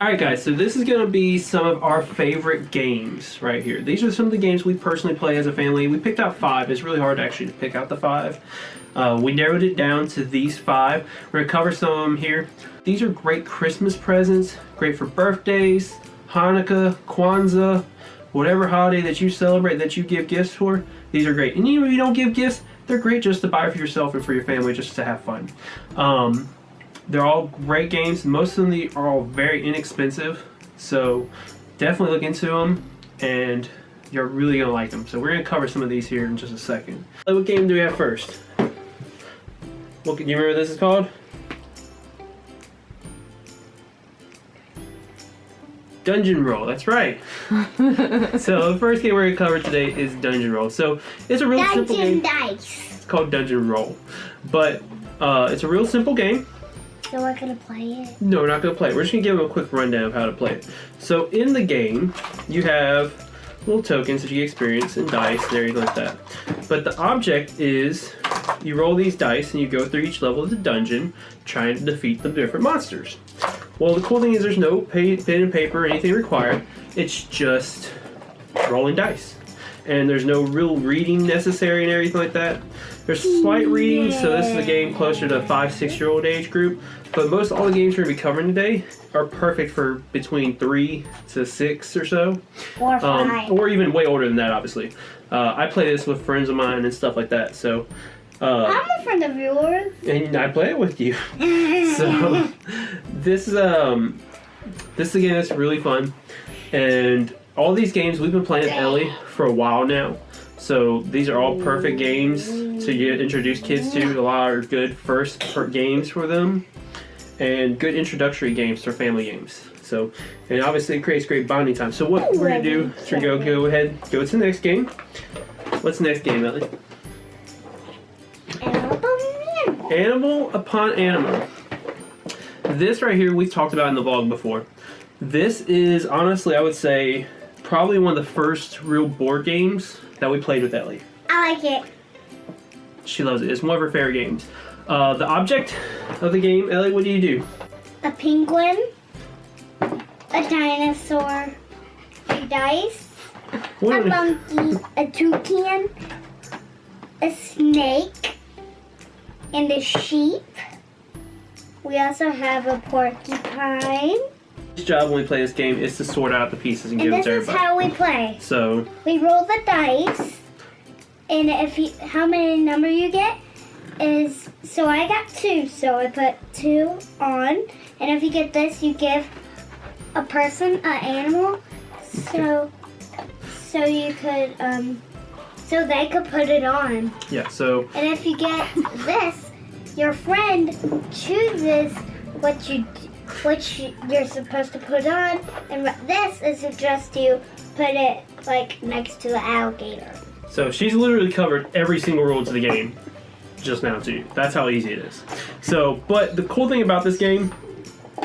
Alright guys, so this is going to be some of our favorite games right here. These are some of the games we personally play as a family. We picked out 5. It's really hard actually to pick out the 5. We narrowed it down to these 5. We're going to cover some of them here. These are great Christmas presents, great for birthdays, Hanukkah, Kwanzaa, whatever holiday that you celebrate that you give gifts for. These are great. And even if you don't give gifts, they're great just to buy for yourself and for your family just to have fun. They're all great games. Most of them are all very inexpensive, so definitely look into them and you're really gonna like them. So we're gonna cover some of these here in just a second. What game do we have first? Do you remember what this is called? Dungeon Roll, that's right. So the first game we're gonna cover today is Dungeon Roll. So it's a real simple game. Dice. It's called Dungeon Roll, but it's a real simple game. So we're gonna play it? No, we're not gonna play it. We're just gonna give them a quick rundown of how to play it. So in the game, you have little tokens that you experience and dice and everything like that. But the object is you roll these dice and you go through each level of the dungeon trying to defeat the different monsters. Well, the cool thing is there's no pen and paper or anything required. It's just rolling dice. And there's no real reading necessary and everything like that. There's slight reading, so this is a game closer to 5-6-year-old age group. But most all the games we're going to be covering today are perfect for between 3 to 6 or so. Or 5. Or even way older than that, obviously. I play this with friends of mine and stuff like that. So I'm a friend of yours. And I play it with you. So this is a game that's really fun. And all these games we've been playing with Ellie for a while now. So these are all perfect games to introduce kids to. A lot are good first games for them. And good introductory games for family games. So, and obviously it creates great bonding time. So what we're going to do is go ahead, go to the next game. What's the next game, Ellie? Animal upon Animal. This right here we've talked about in the vlog before. This is honestly, I would say, probably one of the first real board games that we played with Ellie. I like it. She loves it. It's one of her favorite games. The object of the game, Ellie, what do you do? A penguin, a dinosaur, a dice, a monkey, a toucan, a snake, and a sheep. We also have a porcupine. His job when we play this game is to sort out the pieces and give it to everybody. And this is how we play. So we roll the dice, and how many number you get is, so I got 2, so I put 2 on, and if you get this, you give a person an animal, so you could so they could put it on. Yeah. So. And if you get this, your friend chooses what you're supposed to put on, and this is just to put it like next to the alligator. So she's literally covered every single rule to the game just now too. That's how easy it is. So, but the cool thing about this game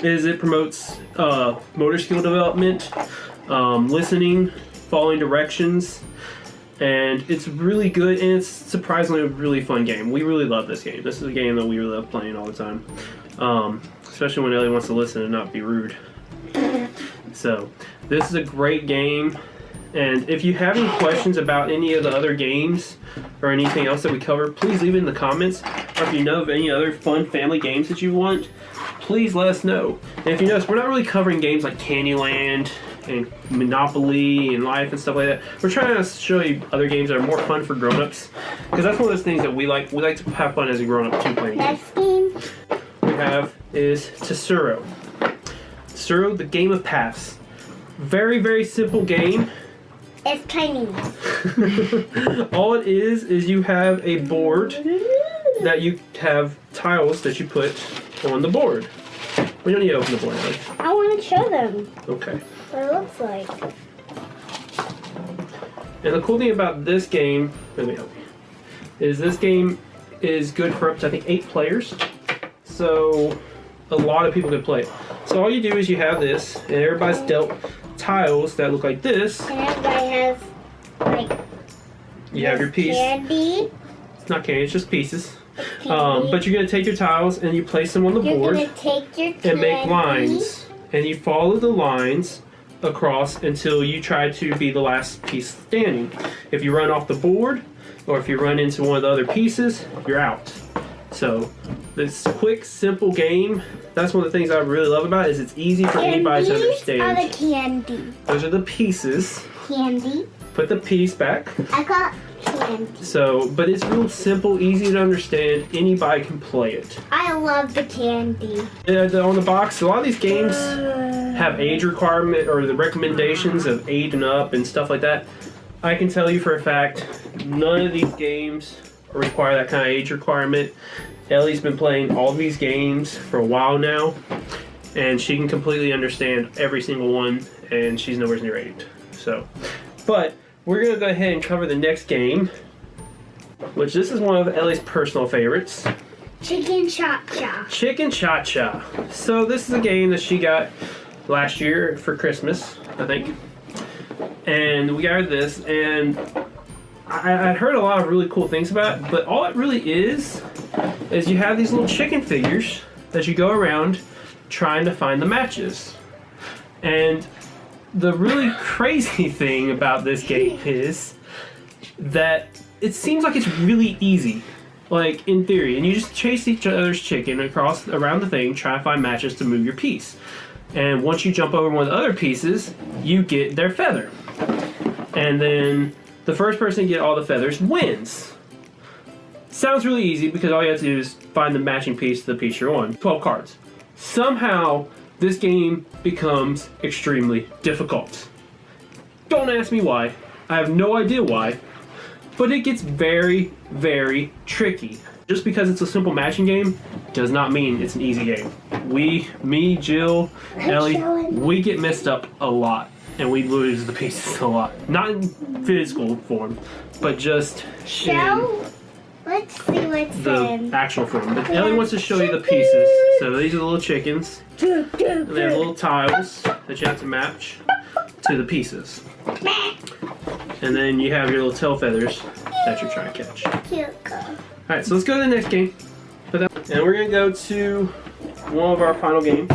is it promotes motor skill development, listening, following directions, and it's really good, and it's surprisingly a really fun game. We really love this game. This is a game that we really love playing all the time. Especially when Ellie wants to listen and not be rude. So this is a great game, and if you have any questions about any of the other games or anything else that we cover, please leave it in the comments. Or if you know of any other fun family games that you want, please let us know. And if you notice, we're not really covering games like Candyland and Monopoly and Life and stuff like that. We're trying to show you other games that are more fun for grown-ups, because that's one of those things that we like. We like to have fun as a grown-up too, playing games. Next game we have is Tsuro. Tsuro, the Game of Paths. Very, very simple game. It's Chinese. All it is you have a board that you have tiles that you put on the board. We don't need to open the board, Ellie. I want to show them Okay. what it looks like. And the cool thing about this game, let me help you, is this game is good for up to, I think, 8 players. So a lot of people can play it. So all you do is you have this, and everybody's dealt tiles that look like this. And everybody has, like, You have your piece. candy. It's not candy, it's just pieces. Candy. But you're going to take your tiles and you place them on the board You're going to take your candy. and make lines and you follow the lines across until you try to be the last piece standing. If you run off the board, or if you run into one of the other pieces, you're out. So this quick, simple game, that's one of the things I really love about it, is it's easy for anybody to understand. These are the candy. Those are the pieces. Candy. Put the piece back. I got candy. So, but it's real simple, easy to understand. Anybody can play it. I love the candy. On the box, a lot of these games have age requirement or the recommendations of 8 and up and stuff like that. I can tell you for a fact, none of these games require that kind of age requirement. Ellie's been playing all these games for a while now, and she can completely understand every single one, and she's nowhere near 8. So, but we're gonna go ahead and cover the next game, which this is one of Ellie's personal favorites. Chicken Cha-Cha. Chicken Cha-Cha. So this is a game that she got last year for Christmas, I think. And we got this, and I heard a lot of really cool things about it, but all it really is you have these little chicken figures that you go around trying to find the matches. And the really crazy thing about this game is that it seems like it's really easy, like in theory, and you just chase each other's chicken around the thing, try to find matches to move your piece. And once you jump over one of the other pieces, you get their feather. And then the first person to get all the feathers wins. Sounds really easy because all you have to do is find the matching piece to the piece you're on. 12 cards. Somehow, this game becomes extremely difficult. Don't ask me why. I have no idea why. But it gets very, very tricky. Just because it's a simple matching game does not mean it's an easy game. Me, Jill, Ellie, we get messed up a lot. And we lose the pieces a lot. Not in physical form, but just let's see what's the actual form. But Ellie wants to show you the pieces. So these are the little chickens. And they have little tiles that you have to match to the pieces. And then you have your little tail feathers that you're trying to catch. Alright, so let's go to the next game. And we're going to go to one of our final games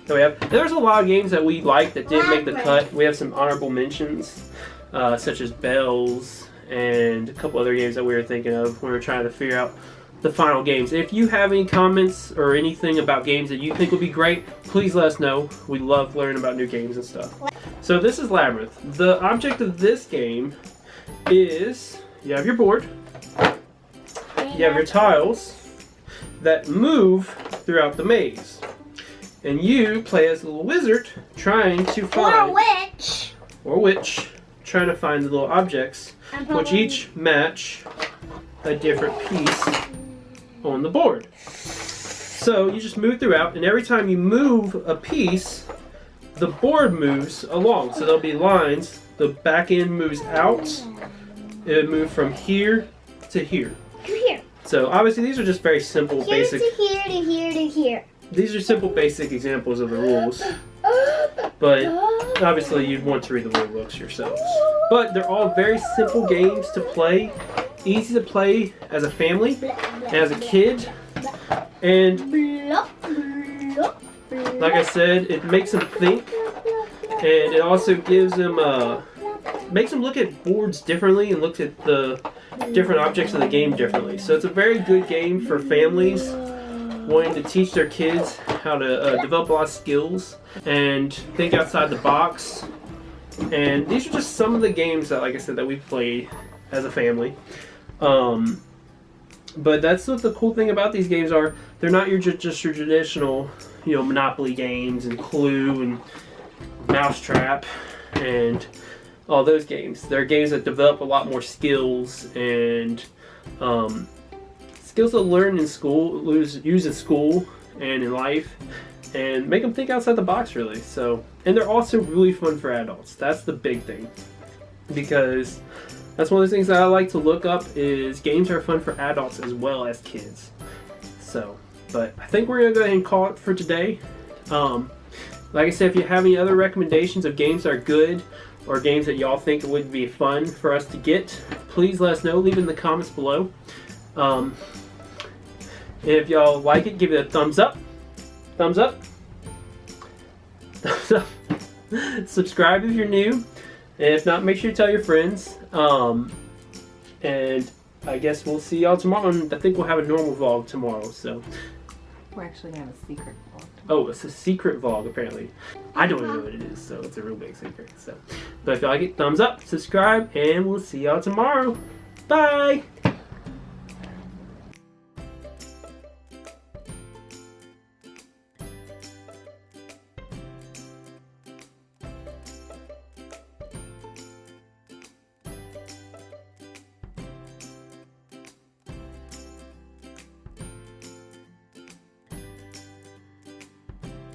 that we have. There's a lot of games that we like that didn't make the cut. We have some honorable mentions, such as Bells and a couple other games that we were thinking of when we were trying to figure out the final games. If you have any comments or anything about games that you think would be great, please let us know. We love learning about new games and stuff. So this is Labyrinth. The object of this game is you have your board, you have your tiles that move throughout the maze. And you play as a little wizard trying to find... Or witch. Trying to find the little objects, which each match a different piece on the board. So you just move throughout, and every time you move a piece, the board moves along. So there'll be lines. The back end moves out. It would move from here to here. Here. So obviously these are just very simple, basic... Here to here to here to here. These are simple, basic examples of the rules, but obviously you'd want to read the rule books yourselves. But they're all very simple games to play, easy to play as a family, and as a kid, and like I said, it makes them think, and it also gives them, makes them look at boards differently and look at the different objects of the game differently. So it's a very good game for families wanting to teach their kids how to develop a lot of skills and think outside the box. And these are just some of the games that, like I said, that we played as a family. But that's what the cool thing about these games are. They're not just your traditional, Monopoly games and Clue and Mousetrap and all those games. They're games that develop a lot more skills and skills to learn in school, use in school and in life, and make them think outside the box, really. So, and they're also really fun for adults. That's the big thing, because that's one of the things that I like to look up is games are fun for adults as well as kids. So, but I think we're gonna go ahead and call it for today. Like I said, if you have any other recommendations of games that are good or games that y'all think would be fun for us to get, please let us know. Leave it in the comments below. If y'all like it, give it a thumbs up. thumbs up. Subscribe if you're new. And if not, make sure to tell your friends. And I guess we'll see y'all tomorrow. And I think we'll have a normal vlog tomorrow. So. We're actually gonna have a secret vlog. Oh, it's a secret vlog apparently. I don't even know what it is, so it's a real big secret. So, but if y'all like it, thumbs up, subscribe, and we'll see y'all tomorrow. Bye.